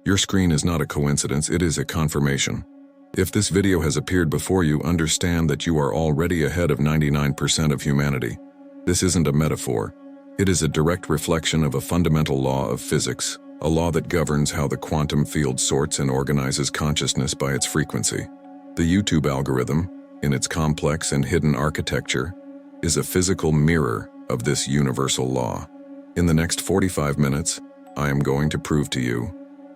Your screen is not a coincidence, it is a confirmation. If this video has appeared before you, understand that you are already ahead of 99% of humanity. This isn't a metaphor. It is a direct reflection of a fundamental law of physics, a law that governs how the quantum field sorts and organizes consciousness by its frequency. The YouTube algorithm, in its complex and hidden architecture, is a physical mirror of this universal law. In the next 45 minutes, I am going to prove to you,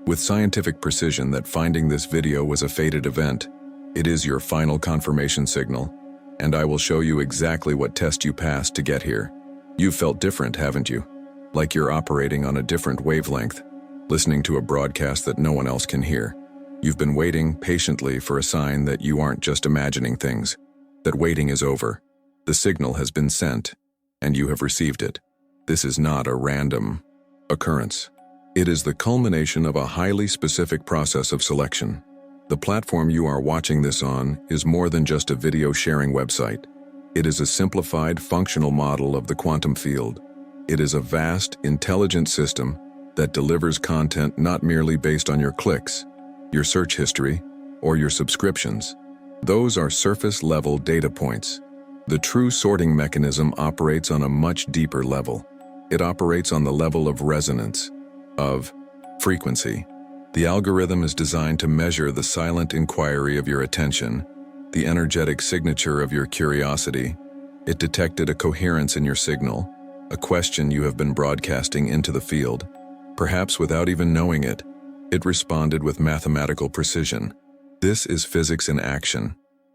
with scientific precision, that finding this video was a fated event. It is your final confirmation signal, and I will show you exactly what test you passed to get here. You've felt different, haven't you? Like you're operating on a different wavelength, listening to a broadcast that no one else can hear. You've been waiting patiently for a sign that you aren't just imagining things, that waiting is over. The signal has been sent, and you have received it. This is not a random occurrence. It is the culmination of a highly specific process of selection. The platform you are watching this on is more than just a video sharing website. It is a simplified, functional model of the quantum field. It is a vast, intelligent system that delivers content not merely based on your clicks, your search history, or your subscriptions. Those are surface-level data points. The true sorting mechanism operates on a much deeper level. It operates on the level of resonance, of frequency. The algorithm is designed to measure the silent inquiry of your attention, the energetic signature of your curiosity. It detected a coherence in your signal, a question you have been broadcasting into the field. Perhaps without even knowing it, it responded with mathematical precision. This is physics in action,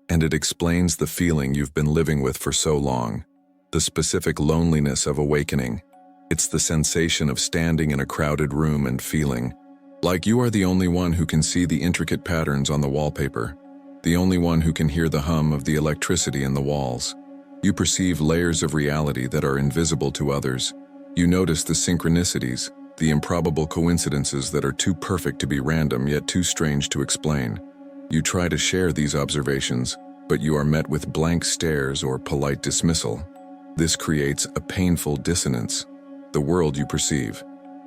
and it explains the feeling you've been living with for so long, the specific loneliness of awakening. It's the sensation of standing in a crowded room and feeling like you are the only one who can see the intricate patterns on the wallpaper, the only one who can hear the hum of the electricity in the walls. You perceive layers of reality that are invisible to others. You notice the synchronicities, the improbable coincidences that are too perfect to be random yet too strange to explain. You try to share these observations, but you are met with blank stares or polite dismissal. This creates a painful dissonance. The world you perceive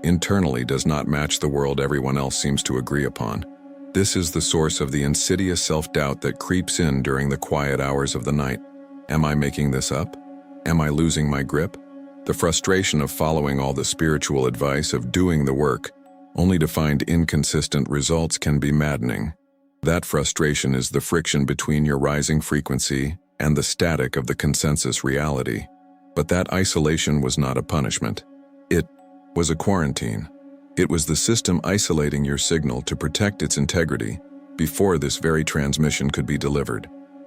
internally does not match the world everyone else seems to agree upon. This is the source of the insidious self-doubt that creeps in during the quiet hours of the night. Am I making this up? Am I losing my grip? The frustration of following all the spiritual advice, of doing the work, only to find inconsistent results, can be maddening. That frustration is the friction between your rising frequency and the static of the consensus reality. But that isolation was not a punishment. It was a quarantine. It was the system isolating your signal to protect its integrity before this very transmission could be delivered.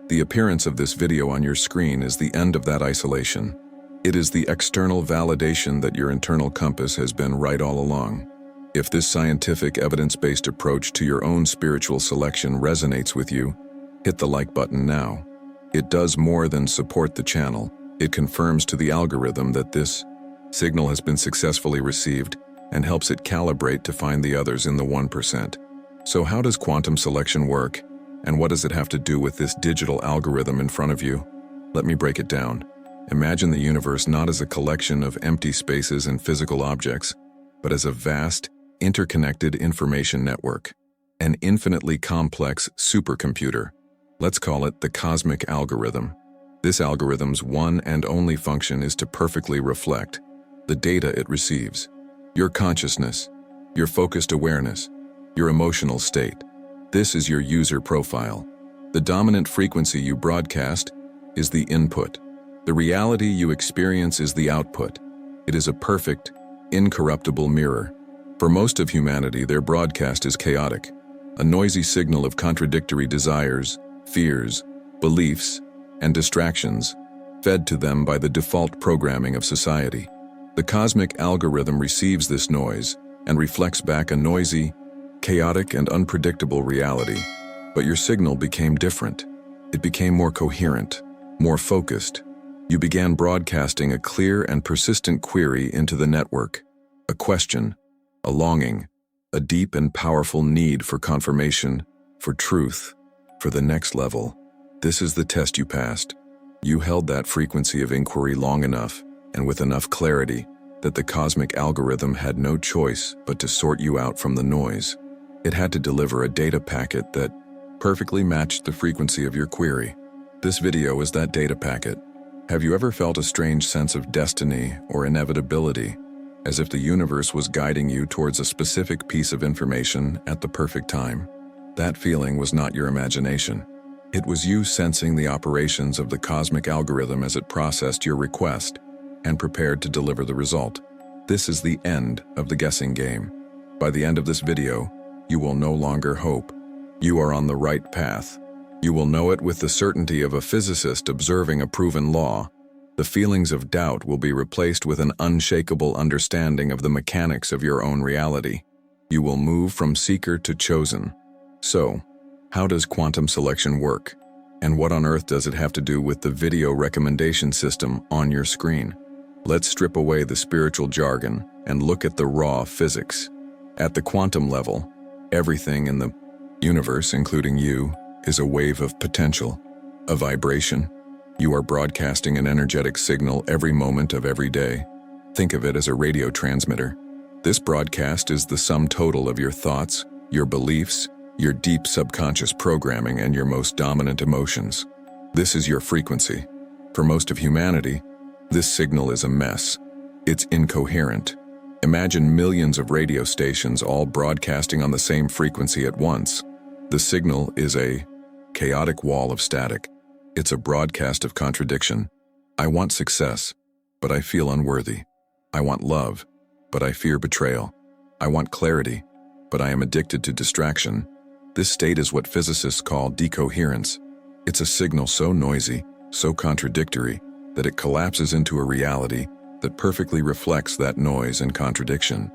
The appearance of this video on your screen is the end of that isolation. It is the external validation that your internal compass has been right all along. If this scientific, evidence-based approach to your own spiritual selection resonates with you, hit the like button now. It does more than support the channel. It confirms to the algorithm that this signal has been successfully received and helps it calibrate to find the others in the 1%. So how does quantum selection work, and what does it have to do with this digital algorithm in front of you? Let me break it down. Imagine the universe not as a collection of empty spaces and physical objects, but as a vast, interconnected information network, an infinitely complex supercomputer. Let's call it the cosmic algorithm. This algorithm's one and only function is to perfectly reflect the data it receives. Your consciousness, your focused awareness, your emotional state. This is your user profile. The dominant frequency you broadcast is the input. The reality you experience is the output. It is a perfect, incorruptible mirror. For most of humanity, their broadcast is chaotic, a noisy signal of contradictory desires, fears, beliefs, and distractions, fed to them by the default programming of society. The cosmic algorithm receives this noise and reflects back a noisy, chaotic, and unpredictable reality. But your signal became different. It became more coherent, more focused. You began broadcasting a clear and persistent query into the network, a question, a longing, a deep and powerful need for confirmation, for truth, for the next level. This is the test you passed. You held that frequency of inquiry long enough and with enough clarity that the cosmic algorithm had no choice but to sort you out from the noise. It had to deliver a data packet that perfectly matched the frequency of your query. This video is that data packet. Have you ever felt a strange sense of destiny or inevitability, as if the universe was guiding you towards a specific piece of information at the perfect time? That feeling was not your imagination. It was you sensing the operations of the cosmic algorithm as it processed your request and prepared to deliver the result. This is the end of the guessing game. By the end of this video, you will no longer hope. You are on the right path. You will know it with the certainty of a physicist observing a proven law. The feelings of doubt will be replaced with an unshakable understanding of the mechanics of your own reality. You will move from seeker to chosen. So, how does quantum selection work? And what on earth does it have to do with the video recommendation system on your screen? Let's strip away the spiritual jargon and look at the raw physics. At the quantum level, everything in the universe, including you, is a wave of potential, a vibration. You are broadcasting an energetic signal every moment of every day. Think of it as a radio transmitter. This broadcast is the sum total of your thoughts, your beliefs, your deep subconscious programming, and your most dominant emotions. This is your frequency. For most of humanity, this signal is a mess. It's incoherent. Imagine millions of radio stations all broadcasting on the same frequency at once. The signal is a chaotic wall of static. It's a broadcast of contradiction. I want success, but I feel unworthy. I want love, but I fear betrayal. I want clarity, but I am addicted to distraction. This state is what physicists call decoherence. It's a signal so noisy, so contradictory, that it collapses into a reality that perfectly reflects that noise and contradiction.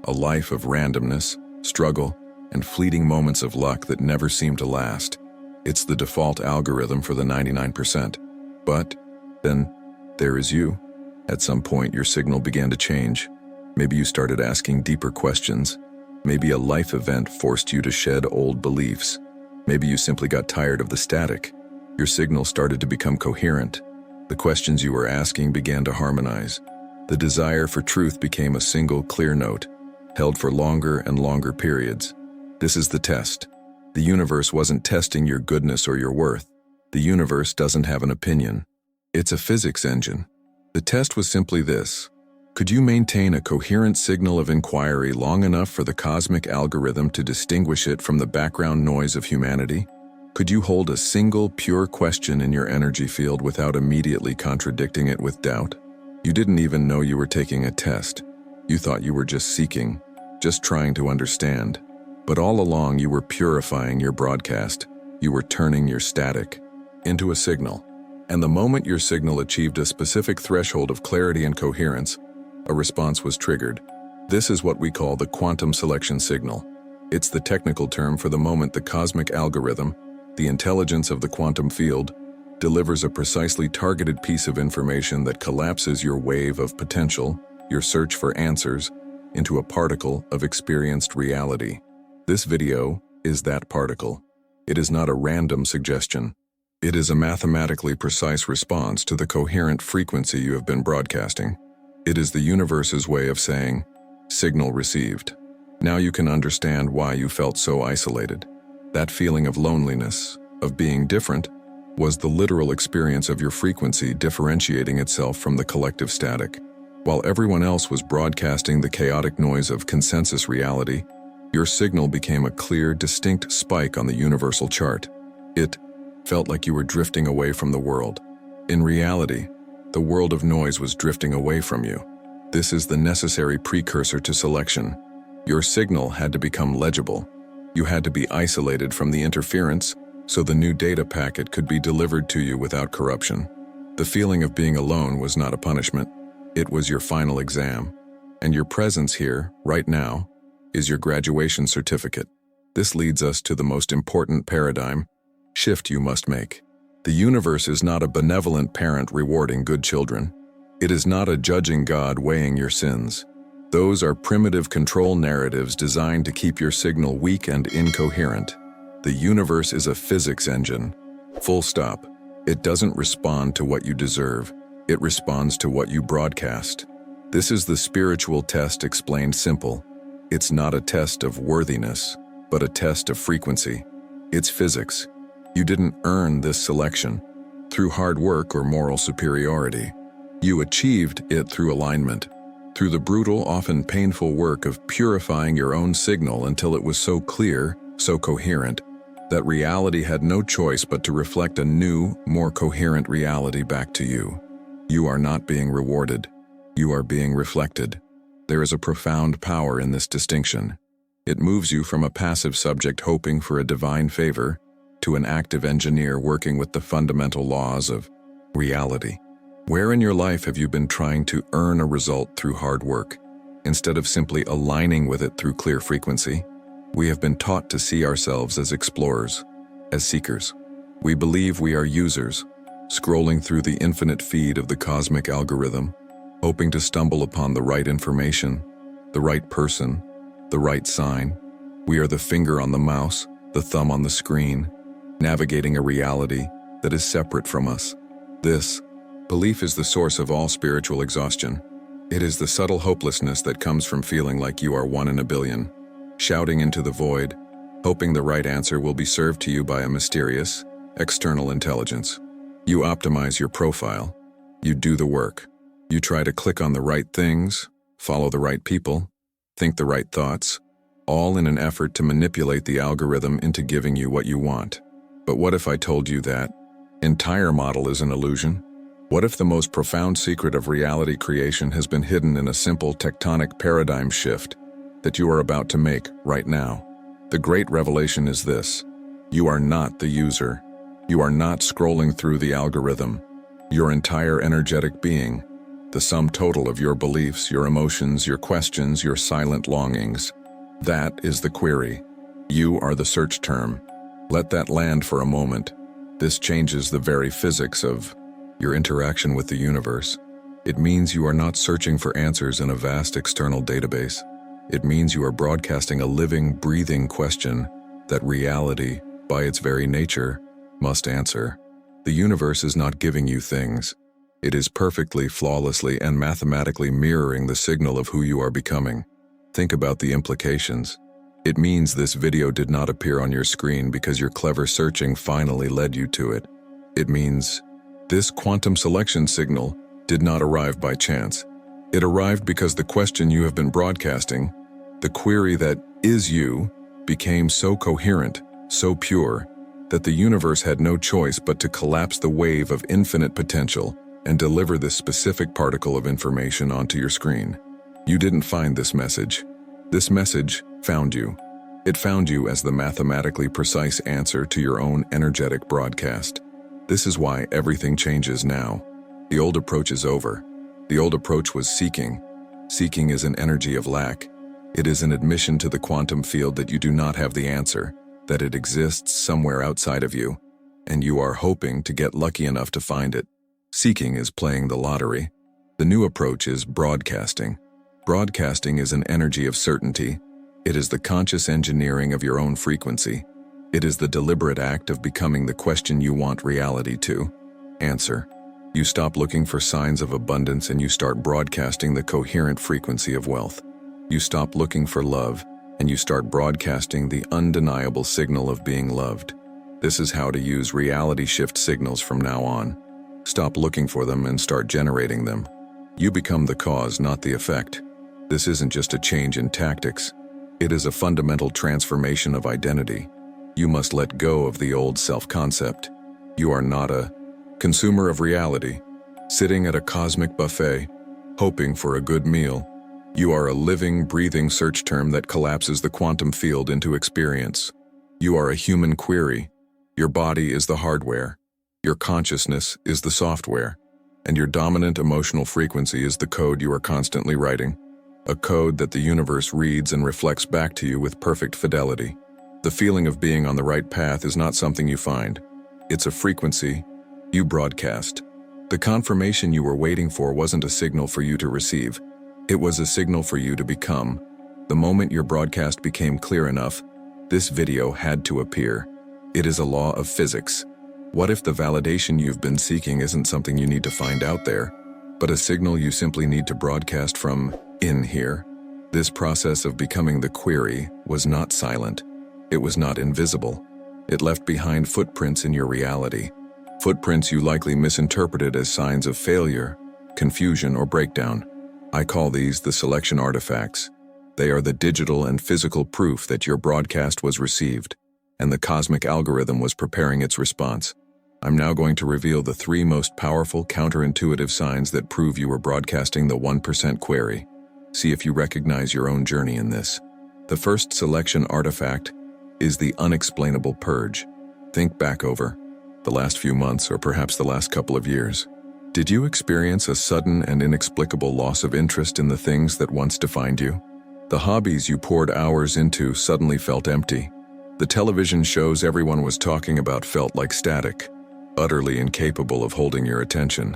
A life of randomness, struggle, and fleeting moments of luck that never seem to last. It's the default algorithm for the 99%. But then there is you. At some point, your signal began to change. Maybe you started asking deeper questions. Maybe a life event forced you to shed old beliefs. Maybe you simply got tired of the static. Your signal started to become coherent. The questions you were asking began to harmonize. The desire for truth became a single clear note, held for longer and longer periods. This is the test. The universe wasn't testing your goodness or your worth. The universe doesn't have an opinion. It's a physics engine. The test was simply this. Could you maintain a coherent signal of inquiry long enough for the cosmic algorithm to distinguish it from the background noise of humanity? Could you hold a single pure question in your energy field without immediately contradicting it with doubt? You didn't even know you were taking a test. You thought you were just seeking, just trying to understand. But all along you were purifying your broadcast. You were turning your static into a signal. And the moment your signal achieved a specific threshold of clarity and coherence, a response was triggered. This is what we call the quantum selection signal. It's the technical term for the moment the cosmic algorithm, the intelligence of the quantum field, delivers a precisely targeted piece of information that collapses your wave of potential, your search for answers, into a particle of experienced reality. This video is that particle. It is not a random suggestion. It is a mathematically precise response to the coherent frequency you have been broadcasting. It is the universe's way of saying, signal received. Now you can understand why you felt so isolated. That feeling of loneliness, of being different, was the literal experience of your frequency differentiating itself from the collective static. While everyone else was broadcasting the chaotic noise of consensus reality, your signal became a clear, distinct spike on the universal chart. It felt like you were drifting away from the world. In reality, the world of noise was drifting away from you. This is the necessary precursor to selection. Your signal had to become legible. You had to be isolated from the interference so the new data packet could be delivered to you without corruption. The feeling of being alone was not a punishment. It was your final exam. And your presence here, right now, is your graduation certificate. This leads us to the most important paradigm shift you must make. The universe is not a benevolent parent rewarding good children. It is not a judging God weighing your sins. Those are primitive control narratives designed to keep your signal weak and incoherent. The universe is a physics engine. Full stop. It doesn't respond to what you deserve. It responds to what you broadcast. This is the spiritual test explained simple. It's not a test of worthiness, but a test of frequency. It's physics. You didn't earn this selection through hard work or moral superiority. You achieved it through alignment, through the brutal, often painful work of purifying your own signal until it was so clear, so coherent, that reality had no choice but to reflect a new, more coherent reality back to you. You are not being rewarded. You are being reflected. There is a profound power in this distinction. It moves you from a passive subject hoping for a divine favor to an active engineer working with the fundamental laws of reality. Where in your life have you been trying to earn a result through hard work, instead of simply aligning with it through clear frequency? We have been taught to see ourselves as explorers, as seekers. We believe we are users, scrolling through the infinite feed of the cosmic algorithm, hoping to stumble upon the right information, the right person, the right sign. We are the finger on the mouse, the thumb on the screen, navigating a reality that is separate from us. This belief is the source of all spiritual exhaustion. It is the subtle hopelessness that comes from feeling like you are one in a billion, shouting into the void, hoping the right answer will be served to you by a mysterious, external intelligence. You optimize your profile. You do the work. You try to click on the right things, follow the right people, think the right thoughts, all in an effort to manipulate the algorithm into giving you what you want. But what if I told you that entire model is an illusion? What if the most profound secret of reality creation has been hidden in a simple tectonic paradigm shift that you are about to make right now? The great revelation is this: you are not the user. You are not scrolling through the algorithm. Your entire energetic being, the sum total of your beliefs, your emotions, your questions, your silent longings, that is the query. You are the search term. Let that land for a moment. This changes the very physics of your interaction with the universe. It means you are not searching for answers in a vast external database. It means you are broadcasting a living, breathing question that reality, by its very nature, must answer. The universe is not giving you things. It is perfectly, flawlessly, and mathematically mirroring the signal of who you are becoming. Think about the implications. It means this video did not appear on your screen because your clever searching finally led you to it. It means this quantum selection signal did not arrive by chance. It arrived because the question you have been broadcasting, the query that is you, became so coherent, so pure, that the universe had no choice but to collapse the wave of infinite potential and deliver this specific particle of information onto your screen. You didn't find this message. This message found you. It found you as the mathematically precise answer to your own energetic broadcast. This is why everything changes now. The old approach is over. The old approach was seeking. Seeking is an energy of lack. It is an admission to the quantum field that you do not have the answer, that it exists somewhere outside of you, and you are hoping to get lucky enough to find it. Seeking is playing the lottery. The new approach is broadcasting. Broadcasting is an energy of certainty. It is the conscious engineering of your own frequency. It is the deliberate act of becoming the question you want reality to answer. You stop looking for signs of abundance and you start broadcasting the coherent frequency of wealth. You stop looking for love and you start broadcasting the undeniable signal of being loved. This is how to use reality shift signals from now on. Stop looking for them and start generating them. You become the cause, not the effect. This isn't just a change in tactics. It is a fundamental transformation of identity. You must let go of the old self-concept. You are not a consumer of reality, sitting at a cosmic buffet, hoping for a good meal. You are a living, breathing search term that collapses the quantum field into experience. You are a human query. Your body is the hardware. Your consciousness is the software. And your dominant emotional frequency is the code you are constantly writing. A code that the universe reads and reflects back to you with perfect fidelity. The feeling of being on the right path is not something you find. It's a frequency you broadcast. The confirmation you were waiting for wasn't a signal for you to receive. It was a signal for you to become. The moment your broadcast became clear enough, this video had to appear. It is a law of physics. What if the validation you've been seeking isn't something you need to find out there, but a signal you simply need to broadcast from in here? This process of becoming the query was not silent. It was not invisible. It left behind footprints in your reality. Footprints you likely misinterpreted as signs of failure, confusion, or breakdown. I call these the selection artifacts. They are the digital and physical proof that your broadcast was received, and the cosmic algorithm was preparing its response. I'm now going to reveal the 3 most powerful counterintuitive signs that prove you were broadcasting the 1% query. See if you recognize your own journey in this. The first selection artifact is the unexplainable purge. Think back over the last few months, or perhaps the last couple of years. Did you experience a sudden and inexplicable loss of interest in the things that once defined you? The hobbies you poured hours into suddenly felt empty. The television shows everyone was talking about felt like static, utterly incapable of holding your attention.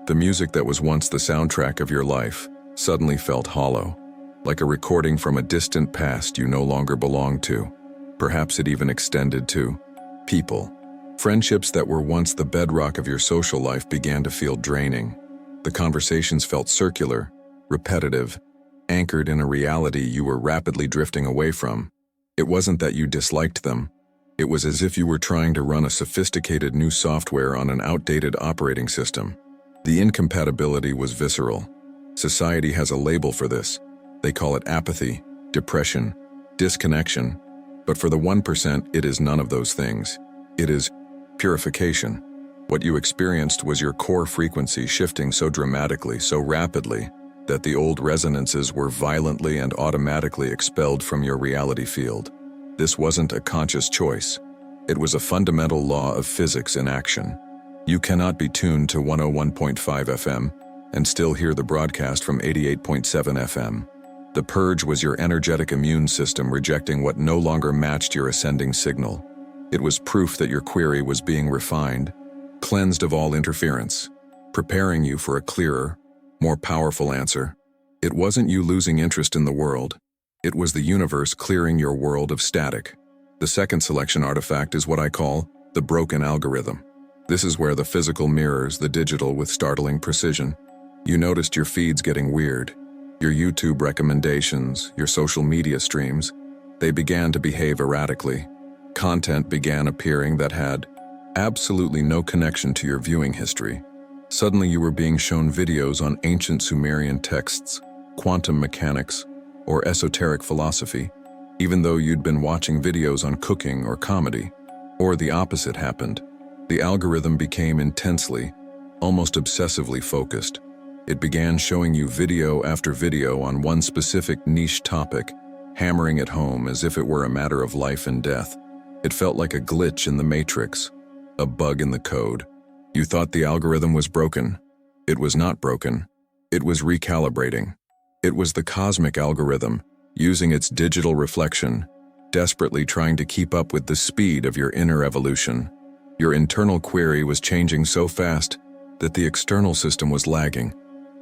The music that was once the soundtrack of your life suddenly felt hollow, like a recording from a distant past you no longer belonged to. Perhaps it even extended to people. Friendships that were once the bedrock of your social life began to feel draining. The conversations felt circular, repetitive, anchored in a reality you were rapidly drifting away from. It wasn't that you disliked them. It was as if you were trying to run a sophisticated new software on an outdated operating system. The incompatibility was visceral. Society has a label for this. They call it apathy, depression, disconnection. But for the 1%, it is none of those things. It is purification. What you experienced was your core frequency shifting so dramatically, so rapidly, that the old resonances were violently and automatically expelled from your reality field. This wasn't a conscious choice. It was a fundamental law of physics in action. You cannot be tuned to 101.5 FM and still hear the broadcast from 88.7 FM. The purge was your energetic immune system rejecting what no longer matched your ascending signal. It was proof that your query was being refined, cleansed of all interference, preparing you for a clearer, more powerful answer. It wasn't you losing interest in the world. It was the universe clearing your world of static. The second selection artifact is what I call the broken algorithm. This is where the physical mirrors the digital with startling precision. You noticed your feeds getting weird. Your YouTube recommendations, your social media streams, they began to behave erratically. Content began appearing that had absolutely no connection to your viewing history. Suddenly you were being shown videos on ancient Sumerian texts, quantum mechanics, or esoteric philosophy, even though you'd been watching videos on cooking or comedy. Or the opposite happened. The algorithm became intensely, almost obsessively focused. It began showing you video after video on one specific niche topic, hammering it home as if it were a matter of life and death. It felt like a glitch in the matrix, a bug in the code. You thought the algorithm was broken. It was not broken. It was recalibrating. It was the cosmic algorithm, using its digital reflection, desperately trying to keep up with the speed of your inner evolution. Your internal query was changing so fast that the external system was lagging,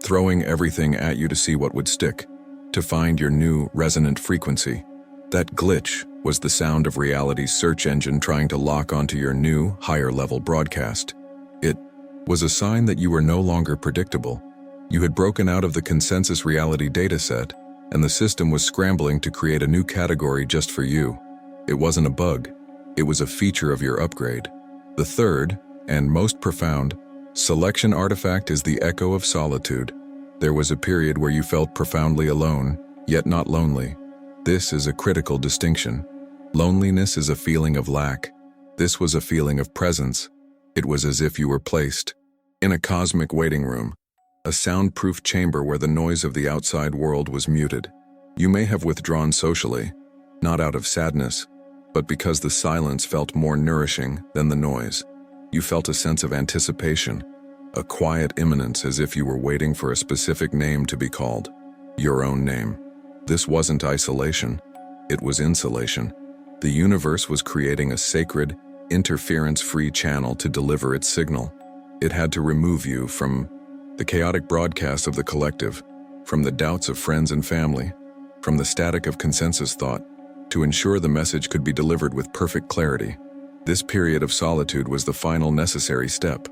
throwing everything at you to see what would stick, to find your new resonant frequency. That glitch was the sound of reality's search engine trying to lock onto your new, higher-level broadcast. It was a sign that you were no longer predictable. You had broken out of the consensus reality dataset, and the system was scrambling to create a new category just for you. It wasn't a bug. It was a feature of your upgrade. The third, and most profound, selection artifact is the echo of solitude. There was a period where you felt profoundly alone, yet not lonely. This is a critical distinction. Loneliness is a feeling of lack. This was a feeling of presence. It was as if you were placed in a cosmic waiting room, a soundproof chamber where the noise of the outside world was muted. You may have withdrawn socially, not out of sadness, but because the silence felt more nourishing than the noise. You felt a sense of anticipation, a quiet imminence as if you were waiting for a specific name to be called, your own name. This wasn't isolation, it was insulation. The universe was creating a sacred, interference-free channel to deliver its signal. It had to remove you from the chaotic broadcast of the collective, from the doubts of friends and family, from the static of consensus thought, to ensure the message could be delivered with perfect clarity. This period of solitude was the final necessary step.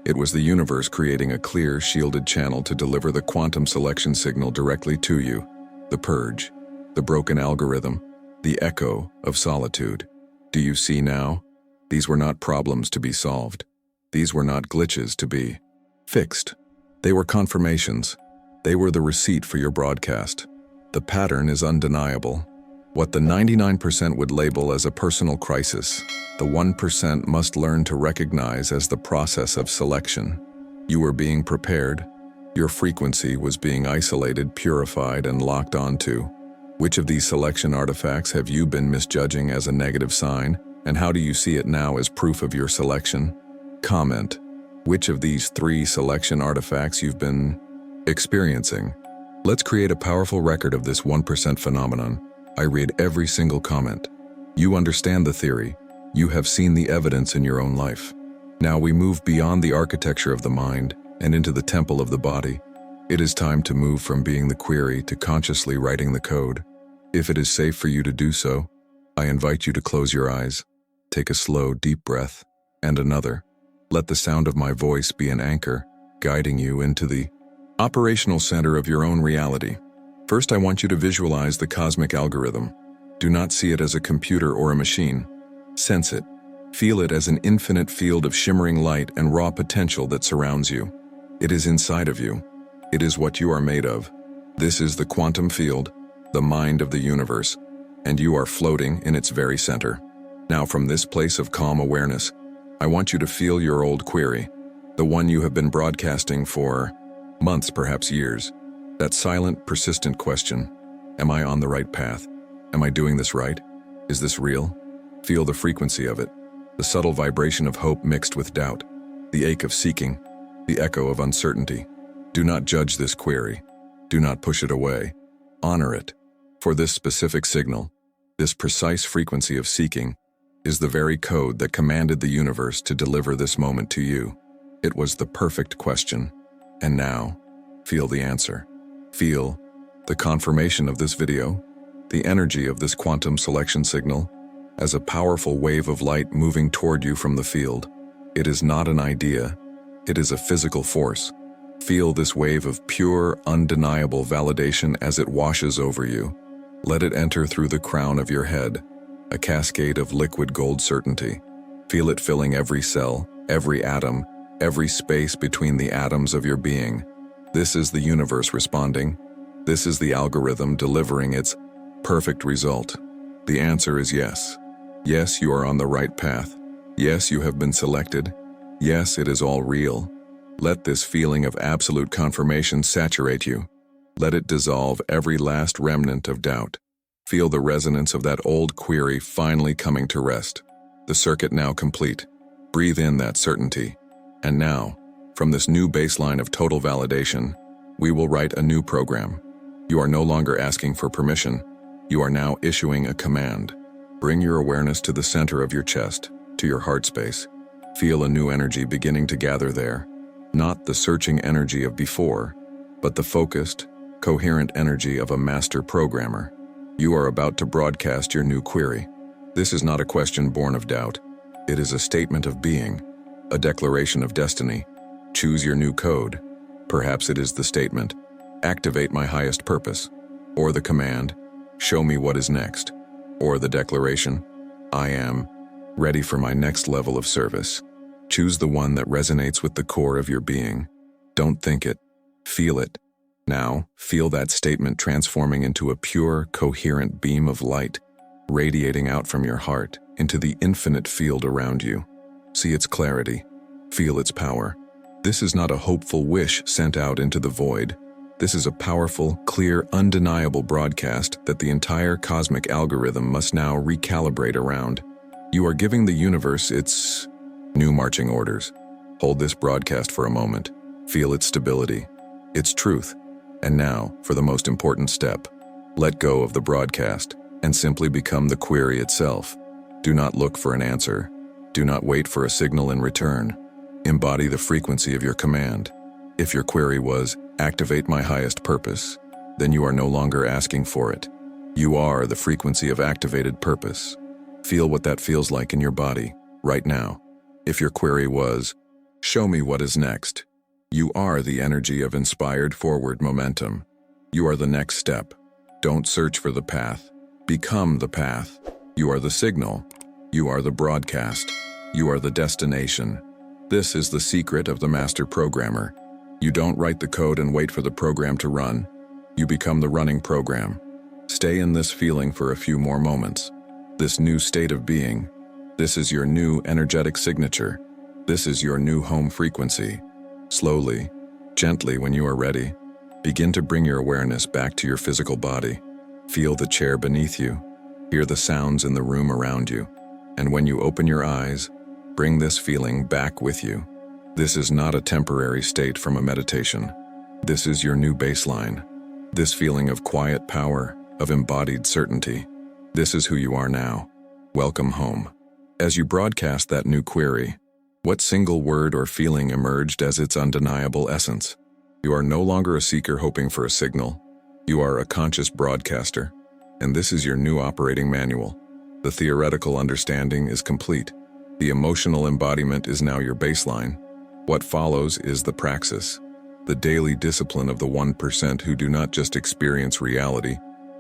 It was the universe creating a clear, shielded channel to deliver the quantum selection signal directly to you. The purge, the broken algorithm, the echo of solitude. Do you see now? These were not problems to be solved. These were not glitches to be fixed. They were confirmations. They were the receipt for your broadcast. The pattern is undeniable. What the 99% would label as a personal crisis, the 1% must learn to recognize as the process of selection. You were being prepared. Your frequency was being isolated, purified, and locked onto. Which of these selection artifacts have you been misjudging as a negative sign, and how do you see it now as proof of your selection? Comment. Which of these 3 selection artifacts you've been experiencing? Let's create a powerful record of this 1% phenomenon. I read every single comment. You understand the theory. You have seen the evidence in your own life. Now we move beyond the architecture of the mind and into the temple of the body. It is time to move from being the query to consciously writing the code. If it is safe for you to do so, I invite you to close your eyes, take a slow, deep breath, and another. Let the sound of my voice be an anchor, guiding you into the operational center of your own reality. First, I want you to visualize the cosmic algorithm. Do not see it as a computer or a machine. Sense it. Feel it as an infinite field of shimmering light and raw potential that surrounds you. It is inside of you. It is what you are made of. This is the quantum field, the mind of the universe, and you are floating in its very center. Now, from this place of calm awareness, I want you to feel your old query, the one you have been broadcasting for months, perhaps years. That silent, persistent question, am I on the right path? Am I doing this right? Is this real? Feel the frequency of it, the subtle vibration of hope mixed with doubt, the ache of seeking, the echo of uncertainty. Do not judge this query. Do not push it away. Honor it. For this specific signal, this precise frequency of seeking, is the very code that commanded the universe to deliver this moment to you. It was the perfect question. And now, feel the answer. Feel the confirmation of this video, the energy of this quantum selection signal, as a powerful wave of light moving toward you from the field. It is not an idea, it is a physical force. Feel this wave of pure, undeniable validation as it washes over you. Let it enter through the crown of your head, a cascade of liquid gold certainty. Feel it filling every cell, every atom, every space between the atoms of your being. This is the universe responding. This is the algorithm delivering its perfect result. The answer is yes. Yes, you are on the right path. Yes, you have been selected. Yes, it is all real. Let this feeling of absolute confirmation saturate you. Let it dissolve every last remnant of doubt. Feel the resonance of that old query finally coming to rest. The circuit now complete. Breathe in that certainty. And now, from this new baseline of total validation, we will write a new program. You are no longer asking for permission. You are now issuing a command. Bring your awareness to the center of your chest, to your heart space. Feel a new energy beginning to gather there. Not the searching energy of before, but the focused, coherent energy of a master programmer. You are about to broadcast your new query. This is not a question born of doubt. It is a statement of being, a declaration of destiny. Choose your new code. Perhaps it is the statement, activate my highest purpose, or the command, show me what is next, or the declaration, I am ready for my next level of service. Choose the one that resonates with the core of your being. Don't think it, feel it. Now, feel that statement transforming into a pure, coherent beam of light, radiating out from your heart into the infinite field around you. See its clarity, feel its power. This is not a hopeful wish sent out into the void. This is a powerful, clear, undeniable broadcast that the entire cosmic algorithm must now recalibrate around. You are giving the universe its new marching orders. Hold this broadcast for a moment. Feel its stability, its truth. And now, for the most important step. Let go of the broadcast and simply become the query itself. Do not look for an answer. Do not wait for a signal in return. Embody the frequency of your command. If your query was, activate my highest purpose, then you are no longer asking for it. You are the frequency of activated purpose. Feel what that feels like in your body, right now. If your query was, show me what is next, you are the energy of inspired forward momentum. You are the next step. Don't search for the path. Become the path. You are the signal. You are the broadcast. You are the destination. This is the secret of the master programmer. You don't write the code and wait for the program to run. You become the running program. Stay in this feeling for a few more moments. This new state of being. This is your new energetic signature. This is your new home frequency. Slowly, gently when you are ready, begin to bring your awareness back to your physical body. Feel the chair beneath you. Hear the sounds in the room around you. And when you open your eyes, bring this feeling back with you. This is not a temporary state from a meditation. This is your new baseline. This feeling of quiet power, of embodied certainty. This is who you are now. Welcome home. As you broadcast that new query, what single word or feeling emerged as its undeniable essence? You are no longer a seeker hoping for a signal. You are a conscious broadcaster, and this is your new operating manual. The theoretical understanding is complete. The emotional embodiment is now your baseline. What follows is the praxis, the daily discipline of the 1% who do not just experience reality,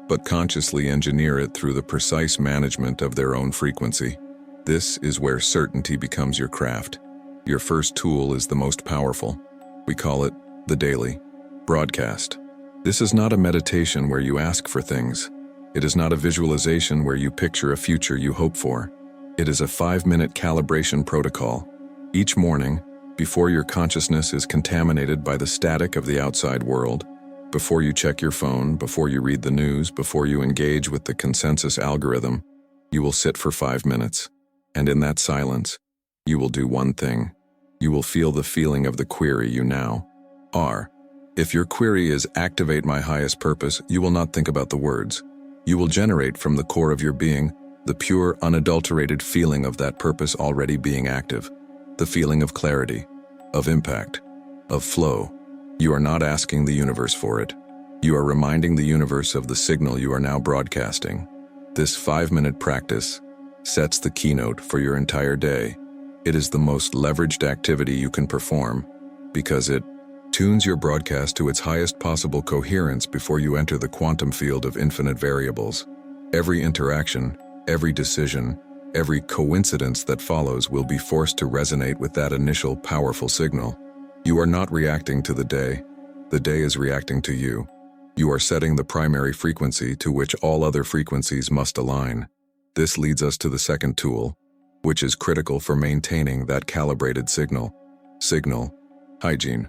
but consciously engineer it through the precise management of their own frequency. This is where certainty becomes your craft. Your first tool is the most powerful. We call it the daily broadcast. This is not a meditation where you ask for things. It is not a visualization where you picture a future you hope for. It is a 5-minute calibration protocol. Each morning, before your consciousness is contaminated by the static of the outside world, before you check your phone, before you read the news, before you engage with the consensus algorithm, you will sit for 5 minutes. And in that silence, you will do one thing. You will feel the feeling of the query you now are. If your query is activate my highest purpose, you will not think about the words. You will generate from the core of your being the pure, unadulterated feeling of that purpose already being active. The feeling of clarity, of impact, of flow. You are not asking the universe for it. You are reminding the universe of the signal you are now broadcasting. This 5-minute practice sets the keynote for your entire day. It is the most leveraged activity you can perform because it tunes your broadcast to its highest possible coherence before you enter the quantum field of infinite variables. Every interaction, every decision, every coincidence that follows will be forced to resonate with that initial powerful signal. You are not reacting to the day is reacting to you. You are setting the primary frequency to which all other frequencies must align. This leads us to the second tool, which is critical for maintaining that calibrated signal. Signal hygiene.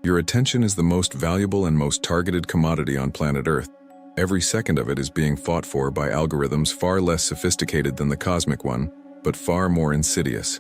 Your attention is the most valuable and most targeted commodity on planet Earth. Every second of it is being fought for by algorithms far less sophisticated than the cosmic one, but far more insidious.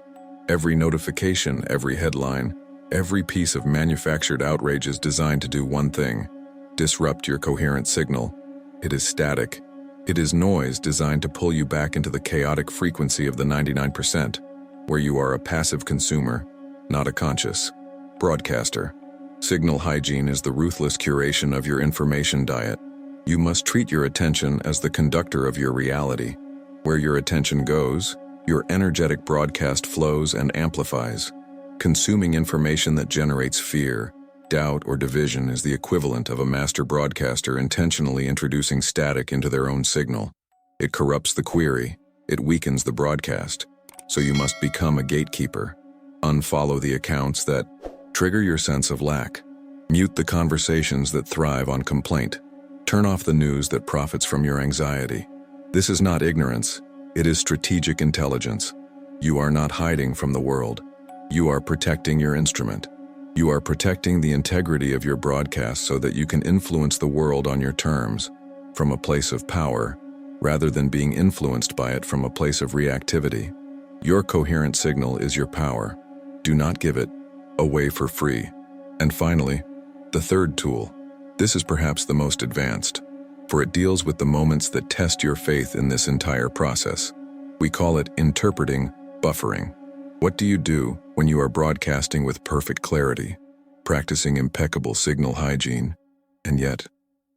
Every notification, every headline, every piece of manufactured outrage is designed to do one thing: disrupt your coherent signal. It is static. It is noise designed to pull you back into the chaotic frequency of the 99%, where you are a passive consumer, not a conscious broadcaster. Signal hygiene is the ruthless curation of your information diet. You must treat your attention as the conductor of your reality. Where your attention goes, your energetic broadcast flows and amplifies. Consuming information that generates fear, doubt, or division is the equivalent of a master broadcaster intentionally introducing static into their own signal. It corrupts the query. It weakens the broadcast. So you must become a gatekeeper. Unfollow the accounts that trigger your sense of lack. Mute the conversations that thrive on complaint. Turn off the news that profits from your anxiety. This is not ignorance. It is strategic intelligence. You are not hiding from the world. You are protecting your instrument. You are protecting the integrity of your broadcast so that you can influence the world on your terms, from a place of power, rather than being influenced by it from a place of reactivity. Your coherent signal is your power. Do not give it away for free. And finally, the third tool. This is perhaps the most advanced, for it deals with the moments that test your faith in this entire process. We call it interpreting buffering. What do you do when you are broadcasting with perfect clarity, practicing impeccable signal hygiene, and yet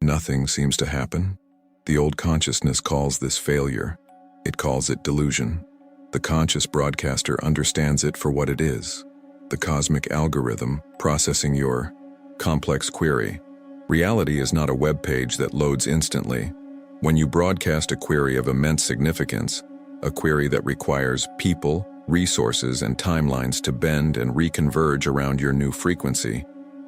nothing seems to happen? The old consciousness calls this failure. It calls it delusion. The conscious broadcaster understands it for what it is: the cosmic algorithm processing your complex query. Reality is not a web page that loads instantly. When you broadcast a query of immense significance, a query that requires people, resources, and timelines to bend and reconverge around your new frequency,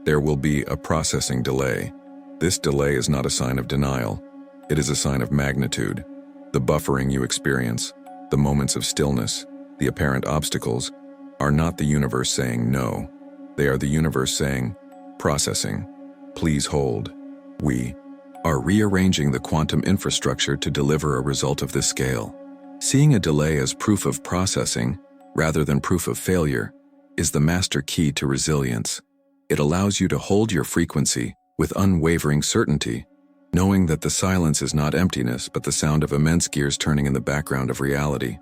there will be a processing delay. This delay is not a sign of denial. It is a sign of magnitude. The buffering you experience, the moments of stillness, the apparent obstacles, are not the universe saying no. They are the universe saying, processing. Please hold. We are rearranging the quantum infrastructure to deliver a result of this scale. Seeing a delay as proof of processing, rather than proof of failure, is the master key to resilience. It allows you to hold your frequency with unwavering certainty, knowing that the silence is not emptiness but the sound of immense gears turning in the background of reality.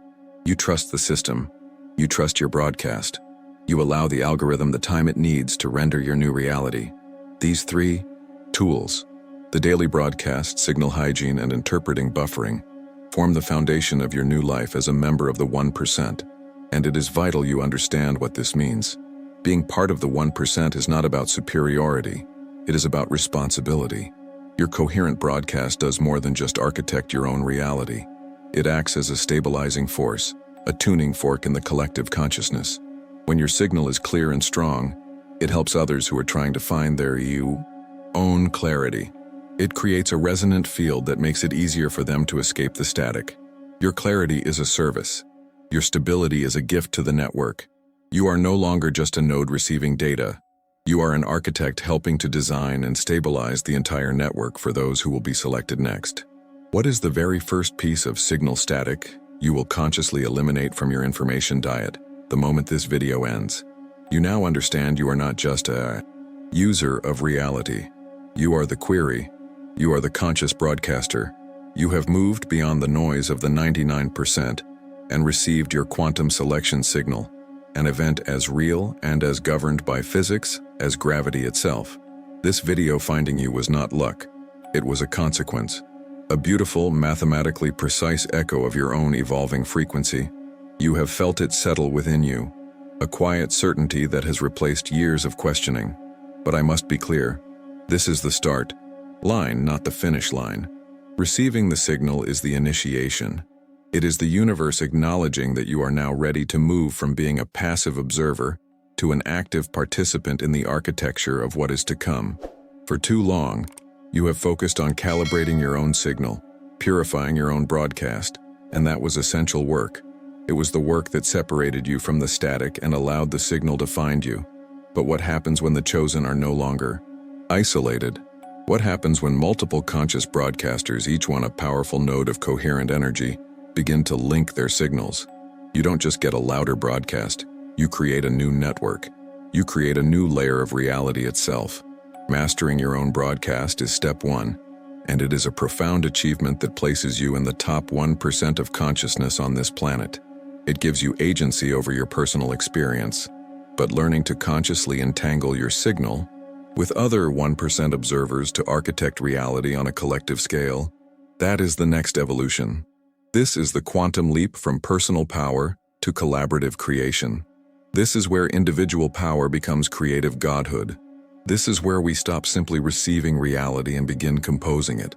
You trust the system. You trust your broadcast. You allow the algorithm the time it needs to render your new reality. These three tools, the daily broadcast, signal hygiene, and interpreting buffering, form the foundation of your new life as a member of the 1%, and it is vital you understand what this means. Being part of the 1% is not about superiority. It is about responsibility. Your coherent broadcast does more than just architect your own reality. It acts as a stabilizing force, a tuning fork in the collective consciousness. When your signal is clear and strong, it helps others who are trying to find their own clarity. It creates a resonant field that makes it easier for them to escape the static. Your clarity is a service. Your stability is a gift to the network. You are no longer just a node receiving data. You are an architect helping to design and stabilize the entire network for those who will be selected next. What is the very first piece of signal static you will consciously eliminate from your information diet the moment this video ends? You now understand you are not just a user of reality. You are the query. You are the conscious broadcaster. You have moved beyond the noise of the 99% and received your quantum selection signal, an event as real and as governed by physics as gravity itself. This video finding you was not luck. It was a consequence, a beautiful, mathematically precise echo of your own evolving frequency. You have felt it settle within you, a quiet certainty that has replaced years of questioning. But I must be clear, this is the start line, not the finish line. Receiving the signal is the initiation. It is the universe acknowledging that you are now ready to move from being a passive observer to an active participant in the architecture of what is to come. For too long, you have focused on calibrating your own signal, purifying your own broadcast, and that was essential work. It was the work that separated you from the static and allowed the signal to find you. But what happens when the chosen are no longer isolated? What happens when multiple conscious broadcasters, each one a powerful node of coherent energy, begin to link their signals? You don't just get a louder broadcast, you create a new network. You create a new layer of reality itself. Mastering your own broadcast is step one, and it is a profound achievement that places you in the top 1% of consciousness on this planet. It gives you agency over your personal experience, but learning to consciously entangle your signal with other 1% observers to architect reality on a collective scale, that is the next evolution. This is the quantum leap from personal power to collaborative creation. This is where individual power becomes creative godhood. This is where we stop simply receiving reality and begin composing it.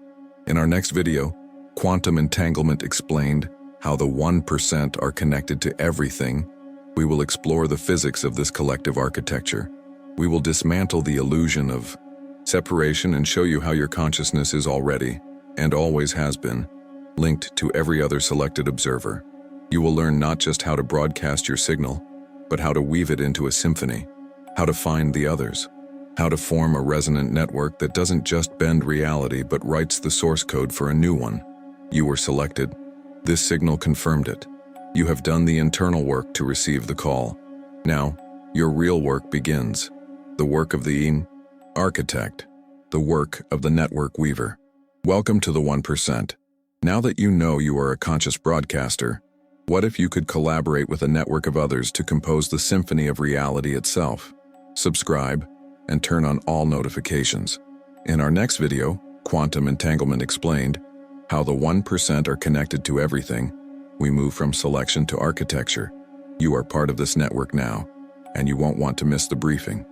In our next video, Quantum Entanglement Explained, how the 1% are connected to everything, we will explore the physics of this collective architecture. We will dismantle the illusion of separation and show you how your consciousness is already, and always has been, linked to every other selected observer. You will learn not just how to broadcast your signal, but how to weave it into a symphony, how to find the others, how to form a resonant network that doesn't just bend reality but writes the source code for a new one. You were selected. This signal confirmed it. You have done the internal work to receive the call. Now, your real work begins. The work of the architect. The work of the network weaver. Welcome to the 1%. Now that you know you are a conscious broadcaster, what if you could collaborate with a network of others to compose the symphony of reality itself? Subscribe and turn on all notifications. In our next video, Quantum Entanglement Explained, how the 1% are connected to everything, we move from selection to architecture. You are part of this network now, and you won't want to miss the briefing.